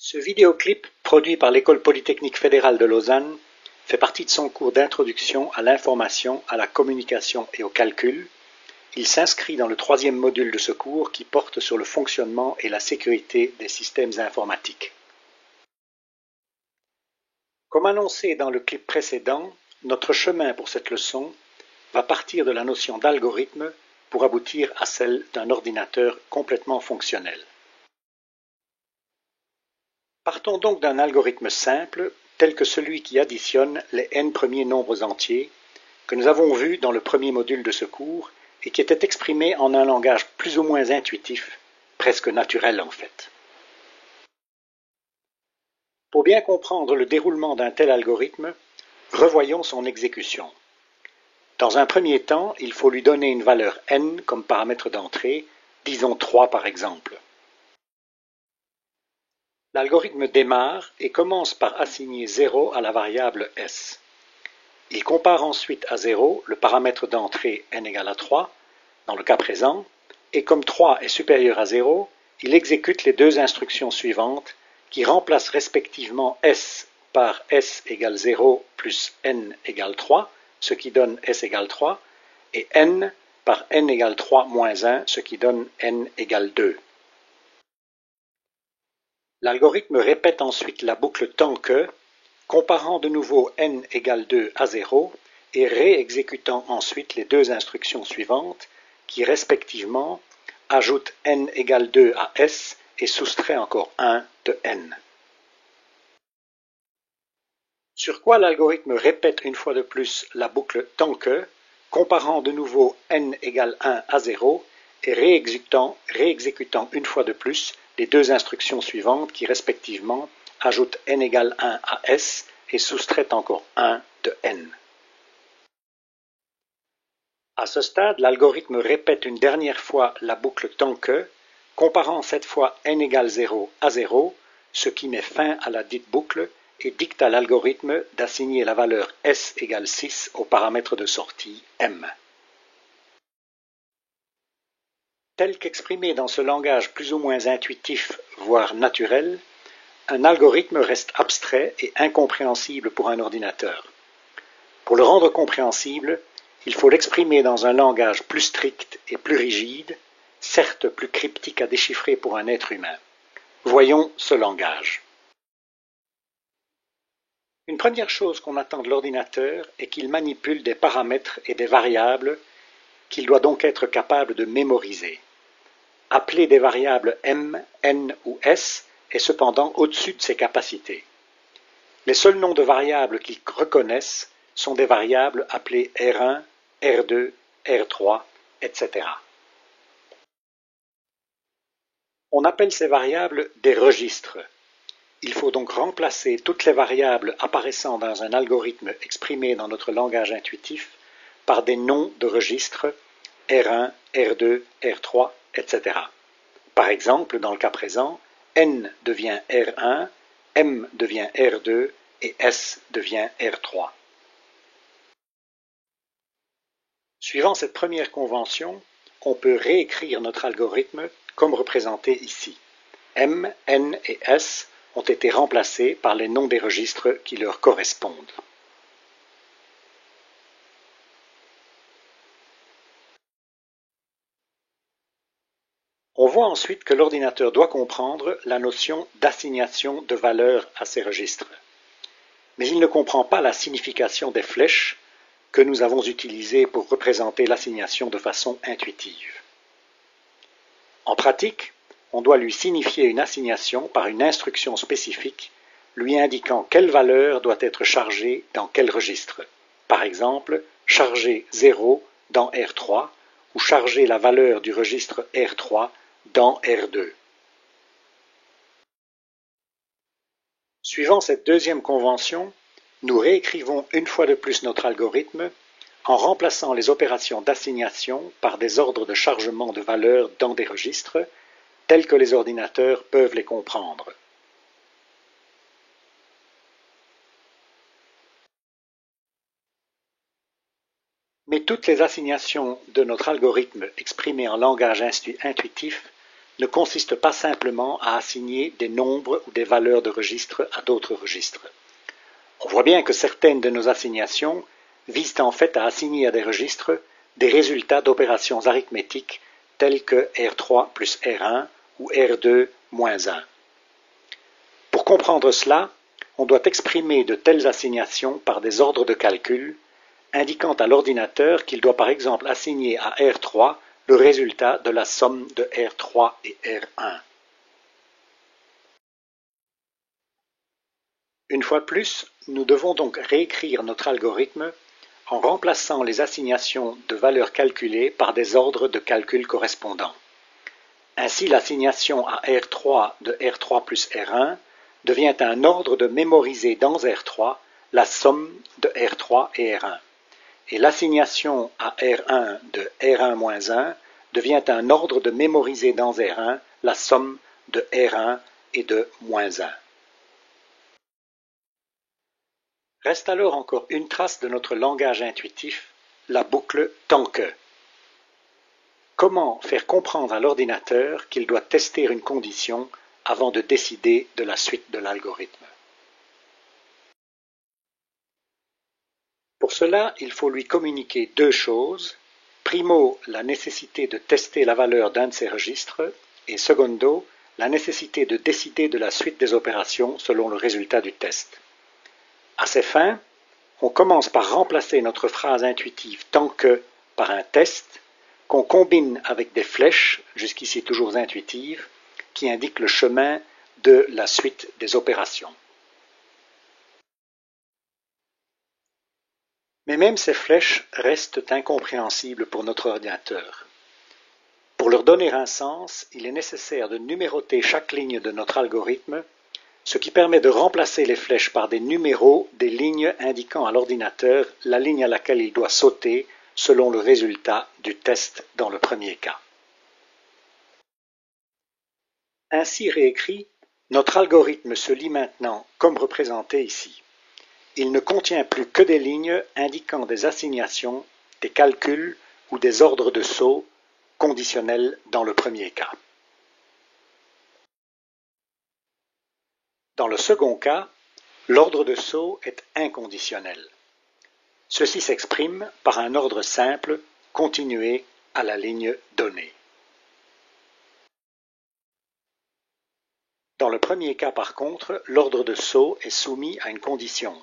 Ce vidéoclip, produit par l'École polytechnique fédérale de Lausanne, fait partie de son cours d'introduction à l'information, à la communication et au calcul. Il s'inscrit dans le troisième module de ce cours qui porte sur le fonctionnement et la sécurité des systèmes informatiques. Comme annoncé dans le clip précédent, notre chemin pour cette leçon va partir de la notion d'algorithme pour aboutir à celle d'un ordinateur complètement fonctionnel. Partons donc d'un algorithme simple, tel que celui qui additionne les n premiers nombres entiers, que nous avons vu dans le premier module de ce cours, et qui était exprimé en un langage plus ou moins intuitif, presque naturel en fait. Pour bien comprendre le déroulement d'un tel algorithme, revoyons son exécution. Dans un premier temps, il faut lui donner une valeur n comme paramètre d'entrée, disons 3 par exemple. L'algorithme démarre et commence par assigner 0 à la variable s. Il compare ensuite à 0 le paramètre d'entrée n égale à 3, dans le cas présent, et comme 3 est supérieur à 0, il exécute les deux instructions suivantes qui remplacent respectivement s par s égale 0 plus n égale 3, ce qui donne s égale 3, et n par n égale 3 moins 1, ce qui donne n égale 2. L'algorithme répète ensuite la boucle tant que, comparant de nouveau n égale 2 à 0 et réexécutant ensuite les deux instructions suivantes qui respectivement ajoutent n égale 2 à s et soustrait encore 1 de n. Sur quoi l'algorithme répète une fois de plus la boucle tant que, comparant de nouveau n égale 1 à 0 et réexécutant une fois de plus les deux instructions suivantes qui respectivement ajoutent n égale 1 à s et soustraient encore 1 de n. À ce stade, l'algorithme répète une dernière fois la boucle tant que, comparant cette fois n égale 0 à 0, ce qui met fin à la dite boucle et dicte à l'algorithme d'assigner la valeur s égale 6 au paramètre de sortie m. Tel qu'exprimé dans ce langage plus ou moins intuitif, voire naturel, un algorithme reste abstrait et incompréhensible pour un ordinateur. Pour le rendre compréhensible, il faut l'exprimer dans un langage plus strict et plus rigide, certes plus cryptique à déchiffrer pour un être humain. Voyons ce langage. Une première chose qu'on attend de l'ordinateur est qu'il manipule des paramètres et des variables qu'il doit donc être capable de mémoriser. Appeler des variables m, n ou s est cependant au-dessus de ses capacités. Les seuls noms de variables qu'il reconnaisse sont des variables appelées R1, R2, R3, etc. On appelle ces variables des registres. Il faut donc remplacer toutes les variables apparaissant dans un algorithme exprimé dans notre langage intuitif par des noms de registres R1, R2, R3, etc. Par exemple, dans le cas présent, n devient R1, m devient R2 et s devient R3. Suivant cette première convention, on peut réécrire notre algorithme comme représenté ici. M, n et s ont été remplacés par les noms des registres qui leur correspondent. On voit ensuite que l'ordinateur doit comprendre la notion d'assignation de valeurs à ces registres. Mais il ne comprend pas la signification des flèches que nous avons utilisées pour représenter l'assignation de façon intuitive. En pratique, on doit lui signifier une assignation par une instruction spécifique lui indiquant quelle valeur doit être chargée dans quel registre. Par exemple, charger 0 dans R3 ou charger la valeur du registre R3 dans R2. Suivant cette deuxième convention, nous réécrivons une fois de plus notre algorithme en remplaçant les opérations d'assignation par des ordres de chargement de valeurs dans des registres, tels que les ordinateurs peuvent les comprendre. Mais toutes les assignations de notre algorithme exprimées en langage intuitif ne consiste pas simplement à assigner des nombres ou des valeurs de registre à d'autres registres. On voit bien que certaines de nos assignations visent en fait à assigner à des registres des résultats d'opérations arithmétiques tels que R3 plus R1 ou R2 moins 1. Pour comprendre cela, on doit exprimer de telles assignations par des ordres de calcul, indiquant à l'ordinateur qu'il doit par exemple assigner à R3 le résultat de la somme de R3 et R1. Une fois de plus, nous devons donc réécrire notre algorithme en remplaçant les assignations de valeurs calculées par des ordres de calcul correspondants. Ainsi, l'assignation à R3 de R3 plus R1 devient un ordre de mémoriser dans R3 la somme de R3 et R1. Et l'assignation à R1 de R1-1 devient un ordre de mémoriser dans R1 la somme de R1 et de -1. Reste alors encore une trace de notre langage intuitif, la boucle tant que. Comment faire comprendre à l'ordinateur qu'il doit tester une condition avant de décider de la suite de l'algorithme? Pour cela, il faut lui communiquer deux choses. Primo, la nécessité de tester la valeur d'un de ces registres, et secondo, la nécessité de décider de la suite des opérations selon le résultat du test. À ces fins, on commence par remplacer notre phrase intuitive tant que par un test qu'on combine avec des flèches, jusqu'ici toujours intuitives, qui indiquent le chemin de la suite des opérations. Mais même ces flèches restent incompréhensibles pour notre ordinateur. Pour leur donner un sens, il est nécessaire de numéroter chaque ligne de notre algorithme, ce qui permet de remplacer les flèches par des numéros des lignes indiquant à l'ordinateur la ligne à laquelle il doit sauter selon le résultat du test dans le premier cas. Ainsi réécrit, notre algorithme se lit maintenant comme représenté ici. Il ne contient plus que des lignes indiquant des assignations, des calculs ou des ordres de saut conditionnels dans le premier cas. Dans le second cas, l'ordre de saut est inconditionnel. Ceci s'exprime par un ordre simple continué à la ligne donnée. Dans le premier cas, par contre, l'ordre de saut est soumis à une condition.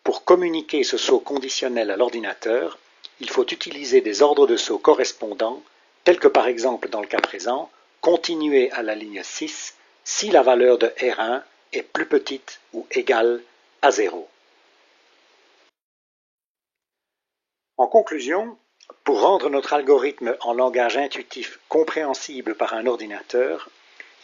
Pour communiquer ce saut conditionnel à l'ordinateur, il faut utiliser des ordres de saut correspondants, tels que par exemple dans le cas présent, continuer à la ligne 6 si la valeur de R1 est plus petite ou égale à 0. En conclusion, pour rendre notre algorithme en langage intuitif compréhensible par un ordinateur,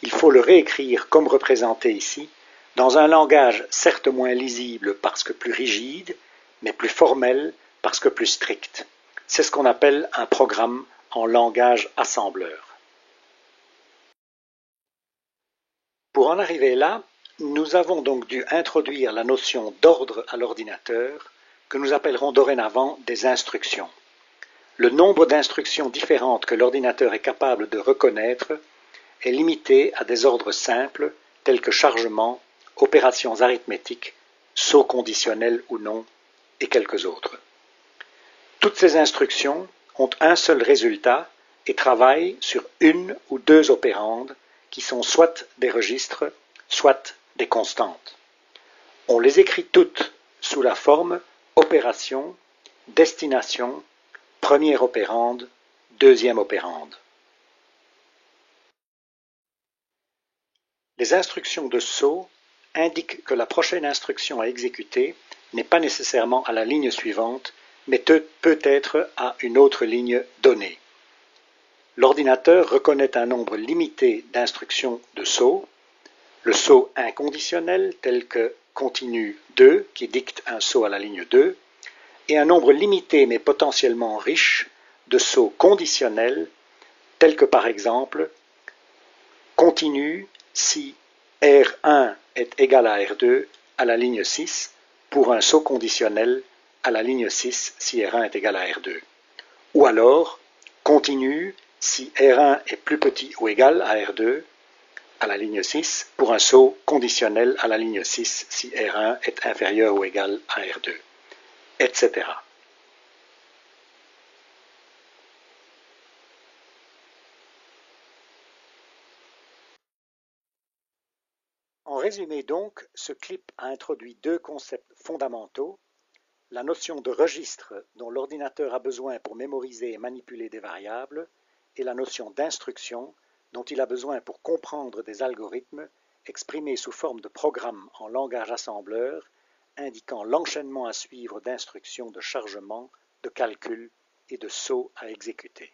il faut le réécrire comme représenté ici, dans un langage certes moins lisible parce que plus rigide, mais plus formel parce que plus strict. C'est ce qu'on appelle un programme en langage assembleur. Pour en arriver là, nous avons donc dû introduire la notion d'ordre à l'ordinateur, que nous appellerons dorénavant des instructions. Le nombre d'instructions différentes que l'ordinateur est capable de reconnaître est limité à des ordres simples tels que chargement, opérations arithmétiques, sauts conditionnels ou non, et quelques autres. Toutes ces instructions ont un seul résultat et travaillent sur une ou deux opérandes qui sont soit des registres, soit des constantes. On les écrit toutes sous la forme opération, destination, première opérande, deuxième opérande. Les instructions de saut indiquent que la prochaine instruction à exécuter n'est pas nécessairement à la ligne suivante, mais peut être à une autre ligne donnée. L'ordinateur reconnaît un nombre limité d'instructions de saut, le saut inconditionnel tel que continue 2 qui dicte un saut à la ligne 2, et un nombre limité mais potentiellement riche de sauts conditionnels tels que par exemple continue si R1 est égal à R2 à la ligne 6 pour un saut conditionnel à la ligne 6 si R1 est égal à R2. Ou alors continue si R1 est plus petit ou égal à R2 à la ligne 6, pour un saut conditionnel à la ligne 6 si R1 est inférieur ou égal à R2, etc. En résumé donc, ce clip a introduit deux concepts fondamentaux, la notion de registre dont l'ordinateur a besoin pour mémoriser et manipuler des variables, et la notion d'instruction dont il a besoin pour comprendre des algorithmes exprimés sous forme de programmes en langage assembleur, indiquant l'enchaînement à suivre d'instructions de chargement, de calcul et de sauts à exécuter.